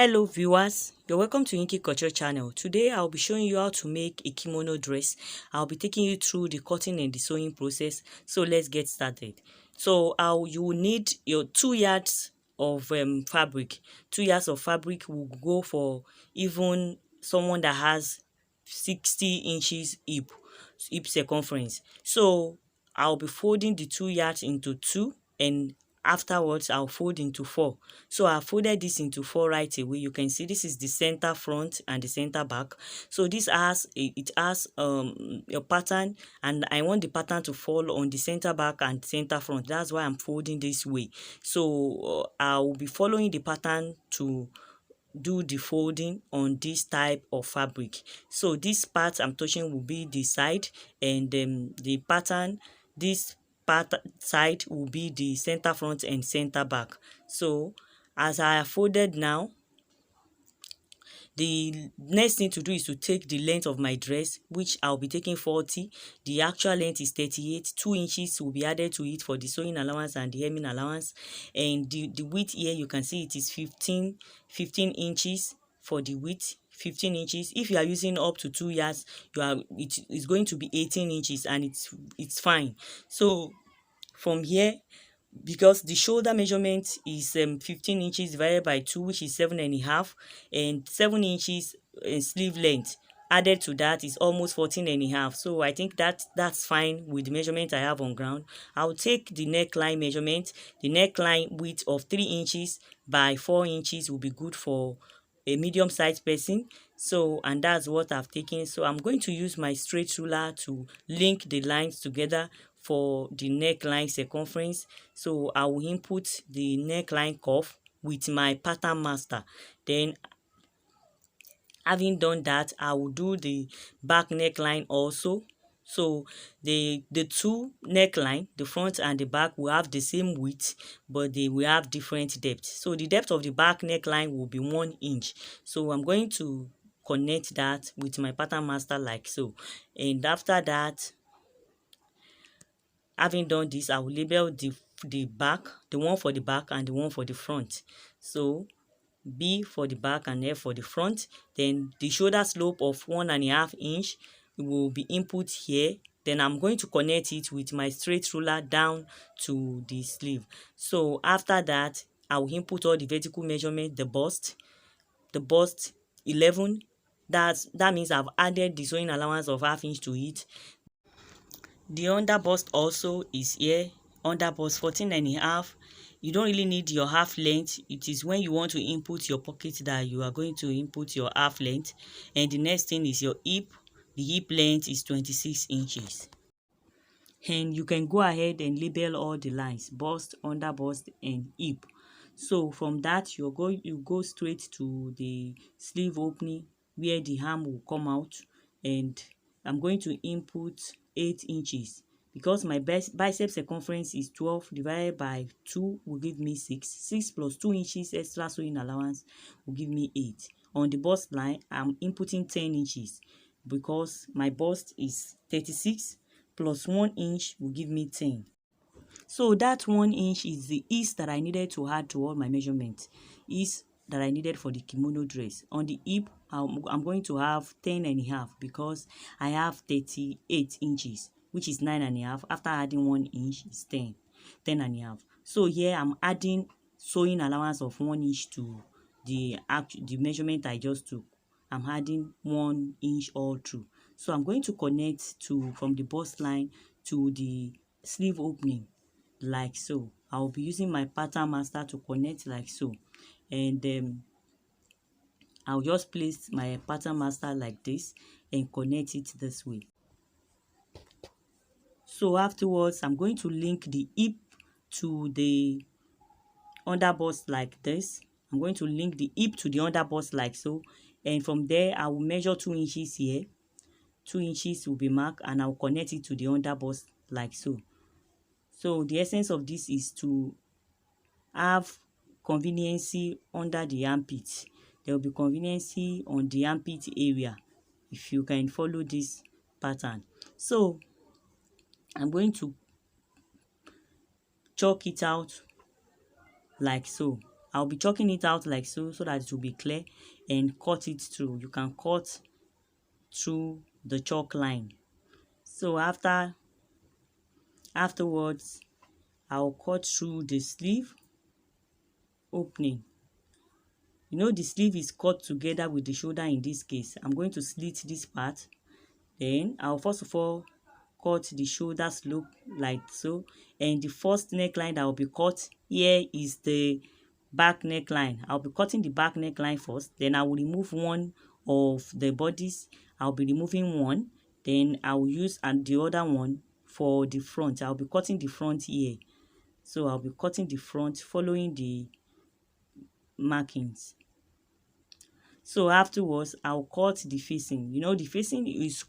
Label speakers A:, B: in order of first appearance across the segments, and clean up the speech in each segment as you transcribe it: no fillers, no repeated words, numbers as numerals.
A: Hello viewers, you're welcome to Yinky Couture channel. Today I'll be showing you how to make a kimono dress. I'll be taking you through the cutting and the sewing process. So let's get started. So you will need your 2 yards of fabric. 2 yards of fabric will go for even someone that has 60 inches hip circumference. So I'll be folding the 2 yards into 2, and afterwards I'll fold into 4. So I folded this into 4 right away. You can see this is the center front and the center back. So this has a pattern, and I want the pattern to fall on the center back and center front. That's why I'm folding this way. So I'll be following the pattern to do the folding on this type of fabric. So this part I'm touching will be the side, and the pattern, this part side will be the center front and center back. So as I have folded now, the next thing to do is to take the length of my dress, which I'll be taking 40. The actual length is 38. 2 inches will be added to it for the sewing allowance and the hemming allowance. And the width here, you can see it is 15 inches for the width. 15 inches. If you are using up to 2 yards, it is going to be 18 inches, and it's fine. So from here, because the shoulder measurement is 15 inches divided by 2, which is 7.5, and 7 inches sleeve length added to that is almost 14.5. So I think that's fine with the measurement I have on ground. I'll take the neckline measurement. The neckline width of 3 inches by 4 inches will be good for a medium-sized person. So, and that's what I've taken. So I'm going to use my straight ruler to link the lines together for the neckline circumference. So I will input the neckline curve with my pattern master. Then, having done that, I will do the back neckline also. So the two neckline, the front and the back, will have the same width, but they will have different depth. So the depth of the back neckline will be 1 inch. So I'm going to connect that with my pattern master like so. And after that, having done this, I will label the back, the one for the back and the one for the front. So B for the back and F for the front. Then the shoulder slope of 1.5 inch will be input here. Then I'm going to connect it with my straight ruler down to the sleeve. So after that, I will input all the vertical measurement, the bust 11. That means I've added the sewing allowance of 1/2 inch to it. The under bust also is here. Under bust 14.5. You don't really need your half length. It is when you want to input your pocket that you are going to input your half length. And the next thing is your hip. The hip length is 26 inches. And you can go ahead and label all the lines: bust, under bust, and hip. So from that, you go straight to the sleeve opening where the arm will come out, and I'm going to input 8 inches. Because my bicep circumference is 12, divided by 2 will give me 6. 6 plus 2 inches extra sewing allowance will give me 8. On the bust line, I'm inputting 10 inches because my bust is 36 plus 1 inch will give me 10. So that 1 inch is the ease that I needed to add to all my measurements. Ease that I needed for the kimono dress. On the hip, I'm going to have 10.5 because I have 38 inches, which is 9.5. After adding 1 inch is 10.5. So here I'm adding sewing allowance of 1 inch to the measurement I just took. I'm adding 1 inch all through. So I'm going to connect from the bust line to the sleeve opening like so. I'll be using my pattern master to connect like so. And I'll just place my pattern master like this and connect it this way. So afterwards, I'm going to link the hip to the under bust like this. I'm going to link the hip to the under bust like so. And from there, I will measure 2 inches here. 2 inches will be marked, and I'll connect it to the under bust like so. So the essence of this is to have conveniency under the armpit. There will be conveniency on the armpit area if you can follow this pattern. So I'm going to chalk it out like so. I'll be chalking it out like so that it will be clear, and cut it through. You can cut through the chalk line. So afterwards, I'll cut through the sleeve opening. You know, the sleeve is cut together with the shoulder in this case. I'm going to slit this part. Then I'll first of all cut the shoulder slope like so, and the first neckline that will be cut here is the back neckline. I'll be cutting the back neckline first, then I will remove one of the bodies. I'll be removing one, then I will use the other one for the front. I'll be cutting the front here. So I'll be cutting the front following the markings. So afterwards, I'll cut the facing. You know, the facing is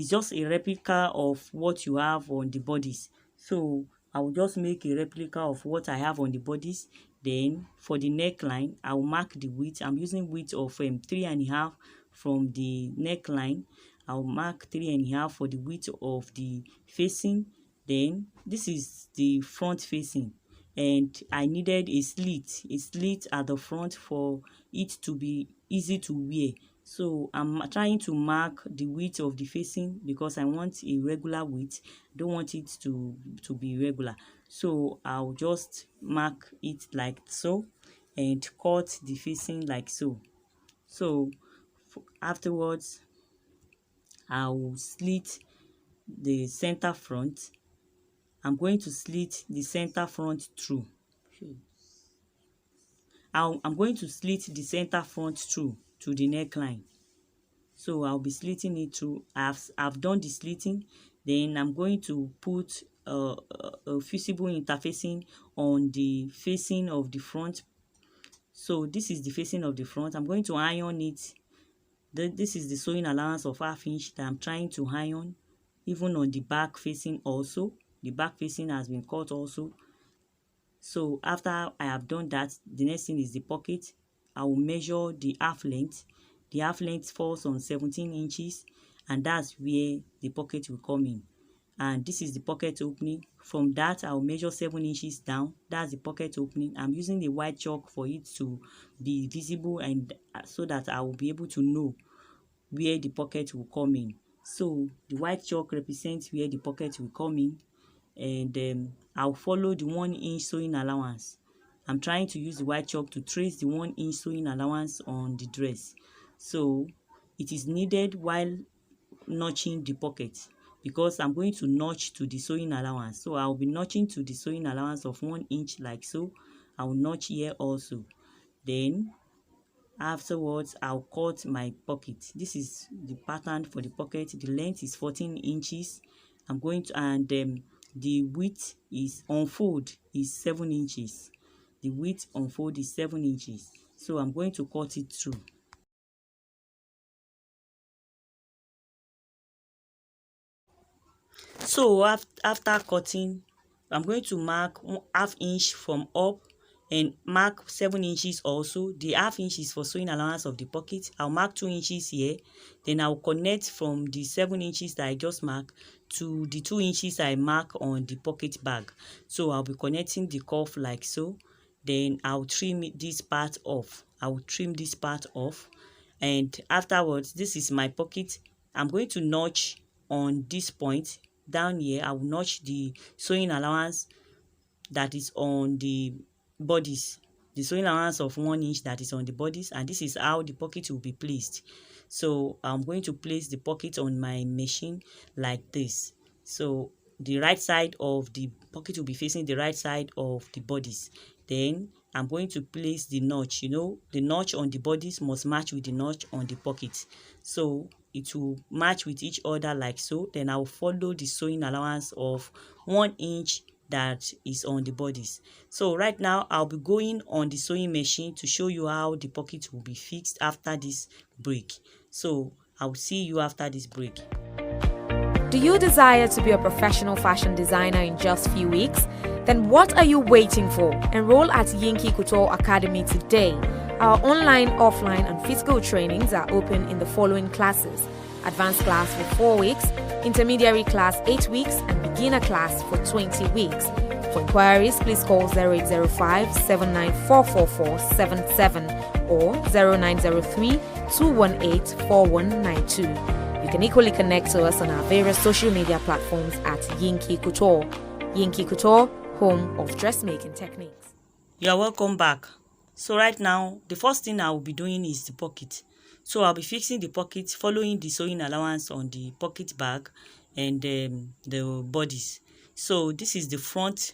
A: just a replica of what you have on the bodice. So I will just make a replica of what I have on the bodice. Then for the neckline, I will mark the width. I'm using width of 3.5 from the neckline. I'll mark 3.5 for the width of the facing. Then this is the front facing, and I needed a slit at the front for it to be easy to wear. So I'm trying to mark the width of the facing because I want a regular width. I don't want it to be regular. So I'll just mark it like so and cut the facing like so. So afterwards, I'll slit the center front. I'm going to slit the center front through. I'm going to slit the center front through to the neckline. So I'll be slitting it through. I've done the slitting. Then I'm going to put a fusible interfacing on the facing of the front. So this is the facing of the front. I'm going to iron it. This is the sewing allowance of 1/2 inch that I'm trying to iron, even on the back facing also. The back facing has been cut also. So after I have done that, the next thing is the pocket. I will measure the half length. The half length falls on 17 inches, and that's where the pocket will come in. And this is the pocket opening. From that, I'll measure 7 inches down. That's the pocket opening. I'm using the white chalk for it to be visible, and so that I will be able to know where the pocket will come in. So the white chalk represents where the pocket will come in, and I'll follow the 1 inch sewing allowance. I'm trying to use the white chalk to trace the 1 inch sewing allowance on the dress. So it is needed while notching the pocket, because I'm going to notch to the sewing allowance. So I'll be notching to the sewing allowance of 1 inch like so. I'll notch here also. Then afterwards, I'll cut my pocket. This is the pattern for the pocket. The length is 14 inches. I'm going to, and the width is on fold is 7 inches. The width on fold is 7 inches. So I'm going to cut it through. So after cutting, I'm going to mark 1/2 inch from up and mark 7 inches also. The 1/2 inch is for sewing allowance of the pocket. I'll mark 2 inches here. Then I'll connect from the 7 inches that I just marked to the 2 inches I mark on the pocket bag. So I'll be connecting the cuff like so. Then I'll trim this part off. And afterwards, this is my pocket. I'm going to notch on this point down here. I will notch the sewing allowance that is on the bodice, the sewing allowance of 1 inch that is on the bodice, and this is how the pocket will be placed. So I'm going to place the pocket on my machine like this. So the right side of the pocket will be facing the right side of the bodice. Then I'm going to place the notch. You know, the notch on the bodice must match with the notch on the pocket. So it will match with each other like so. Then I'll follow the sewing allowance of 1 inch that is on the bodice. So right now I'll be going on the sewing machine to show you how the pocket will be fixed after this break. So I'll see you after this break.
B: Do you desire to be a professional fashion designer in just few weeks? Then what are you waiting for? Enroll at Yinky Couture Academy today. Our online, offline and physical trainings are open in the following classes: advanced class for 4 weeks, intermediary class 8 weeks, and beginner class for 20 weeks. For inquiries, please call 0805 7944477 or 0903 218 4192. You can equally connect to us on our various social media platforms at Yinky Couture. Yinky Couture, home of dressmaking techniques.
A: You are welcome back. So right now, the first thing I will be doing is the pocket. So I'll be fixing the pocket, following the sewing allowance on the pocket bag and the bodice. So this is the front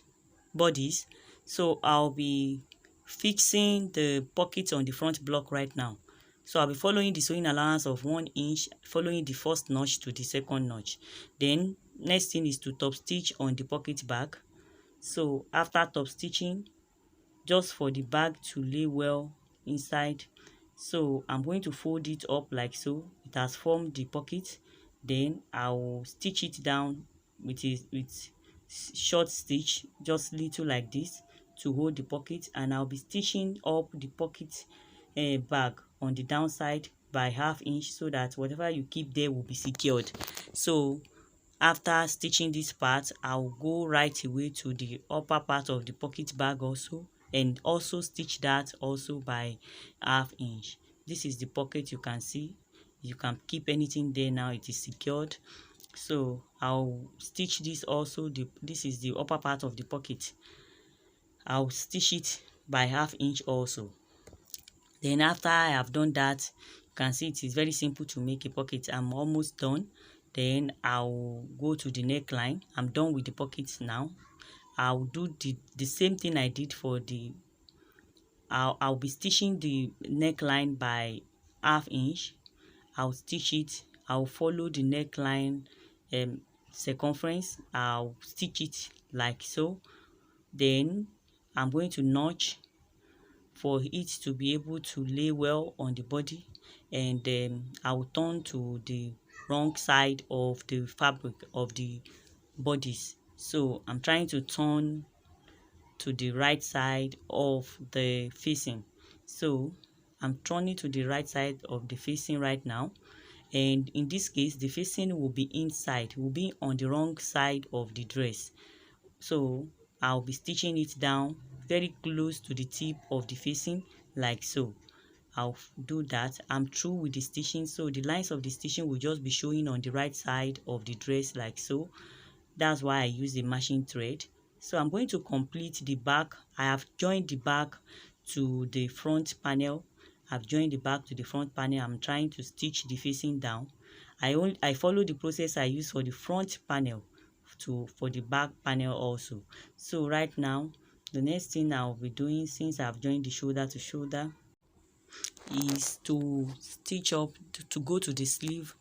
A: bodice. So I'll be fixing the pocket on the front block right now. So I'll be following the sewing allowance of 1 inch, following the first notch to the second notch. Then next thing is to top stitch on the pocket bag. So after top stitching, just for the bag to lay well inside, so I'm going to fold it up like so. It has formed the pocket. Then I'll stitch it down with short stitch, just little like this, to hold the pocket, and I'll be stitching up the pocket bag on the downside by 1/2 inch, so that whatever you keep there will be secured. So after stitching this part, I'll go right away to the upper part of the pocket bag also, and also stitch that also by 1/2 inch. This is the pocket. You can see you can keep anything there. Now it is secured. So I'll stitch this also. This is the upper part of the pocket. I'll stitch it by 1/2 inch also. Then after I have done that, you can see it is very simple to make a pocket. I'm almost done. Then I'll go to the neckline. I'm done with the pockets now. I'll do the same thing I did for the I'll be stitching the neckline by 1/2 inch. I'll stitch it. I'll follow the neckline circumference. I'll stitch it like so. Then I'm going to notch for it to be able to lay well on the body, and then I'll turn to the wrong side of the fabric of the bodice. So I'm trying to turn to the right side of the facing. So I'm turning to the right side of the facing right now, and in this case the facing will be inside, will be on the wrong side of the dress. So I'll be stitching it down very close to the tip of the facing like so. I'll do that. I'm through with the stitching, so the lines of the stitching will just be showing on the right side of the dress like so. That's why I use the matching thread. So I'm going to complete the back. I have joined the back to the front panel. I've joined the back to the front panel. I'm trying to stitch the facing down. I follow the process I use for the front panel for the back panel also. So right now, the next thing I'll be doing, since I've joined the shoulder to shoulder, is to stitch up, to go to the sleeve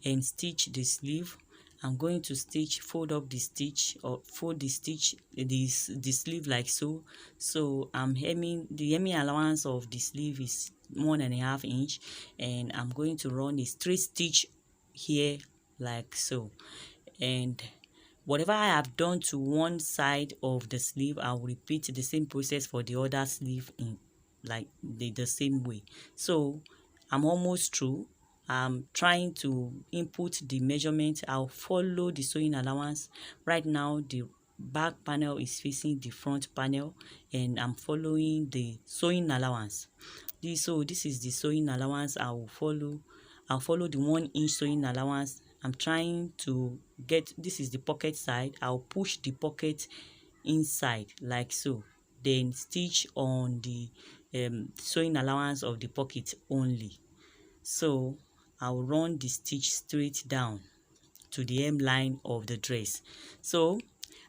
A: and stitch the sleeve. I'm going to fold up the stitch, or fold the stitch, the sleeve like so. So the hemming allowance of the sleeve is 1.5 inch, and I'm going to run a straight stitch here like so. And whatever I have done to one side of the sleeve, I'll repeat the same process for the other sleeve in like the same way. So I'm almost through. I'm trying to input the measurement. I'll follow the sewing allowance. Right now the back panel is facing the front panel, and I'm following the sewing allowance. So this is the sewing allowance I'll follow the 1 inch sewing allowance. I'm trying to get, this is the pocket side. I'll push the pocket inside like so, then stitch on the sewing allowance of the pocket only. So I'll run the stitch straight down to the hemline of the dress. So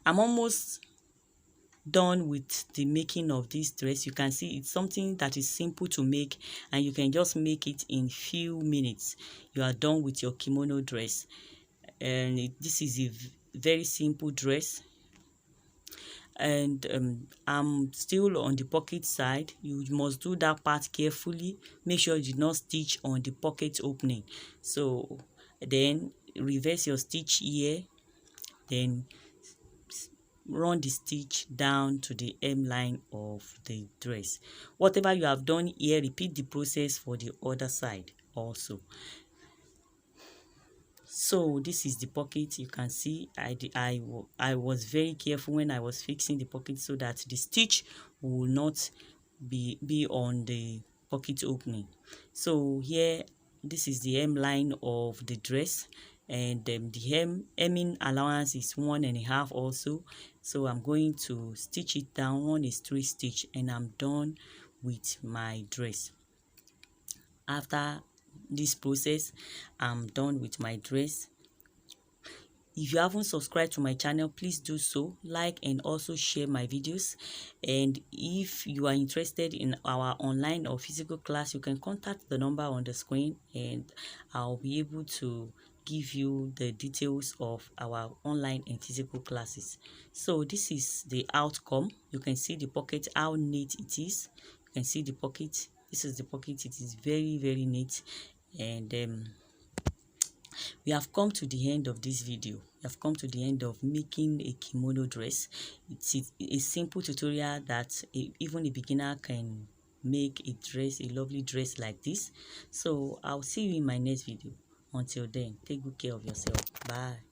A: I'm almost done with the making of this dress. You can see it's something that is simple to make, and you can just make it in few minutes. You are done with your kimono dress, and this is a very simple dress. And I'm still on the pocket side. You must do that part carefully. Make sure you do not stitch on the pocket opening. So then reverse your stitch here, then run the stitch down to the hemline of the dress. Whatever you have done here, repeat the process for the other side also. So this is the pocket. You can see I was very careful when I was fixing the pocket so that the stitch will not be on the pocket opening. So here, this is the hemline of the dress, and the hemming allowance is 1.5 also. So I'm going to stitch it down. One is 3 stitch, and I'm done with my dress. After this process, I'm done with my dress. If you haven't subscribed to my channel, please do so, like and also share my videos. And if you are interested in our online or physical class, you can contact the number on the screen, and I'll be able to give you the details of our online and physical classes. So this is the outcome. You can see the pocket, how neat it is. You can see the pocket. This is the pocket. It is very, very neat. And we have come to the end of this video. We have come to the end of making a kimono dress. It's a simple tutorial that even a beginner can make a lovely dress like this. So I'll see you in my next video. Until then, take good care of yourself. Bye.